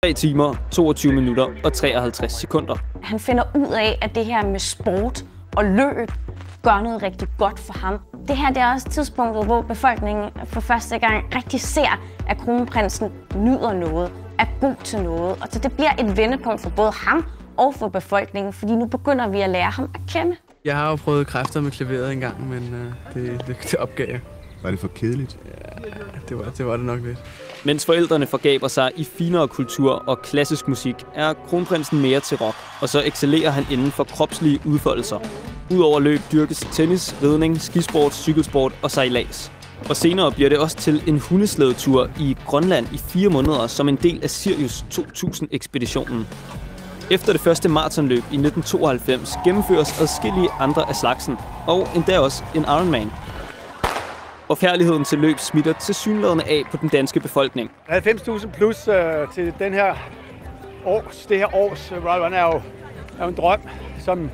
3 timer, 22 minutter og 53 sekunder. Han finder ud af, at det her med sport og løb gør noget rigtig godt for ham. Det her det er også tidspunktet, hvor befolkningen for første gang rigtig ser, at kronprinsen nyder noget, er god til noget. Og så det bliver et vendepunkt for både ham og for befolkningen, fordi nu begynder vi at lære ham at kende. Jeg har jo prøvet kræfter med klaveret engang, men det opgav jeg. Var det for kedeligt? Ja, det var det nok lidt. Mens forældrene forgaber sig i finere kultur og klassisk musik, er kronprinsen mere til rock, og så excellerer han inden for kropslige udfoldelser. Udover løb dyrkes tennis, ridning, skisport, cykelsport og sejlads. Og senere bliver det også til en hundeslædetur i Grønland i 4 måneder som en del af Sirius 2000-ekspeditionen. Efter det første maratonløb i 1992 gennemføres adskillige andre af slagsen, og endda også en Ironman. Og kærligheden til løb smitter tilsyneladende af på den danske befolkning. 90.000 plus til det her års Royal Run er jo en drøm, som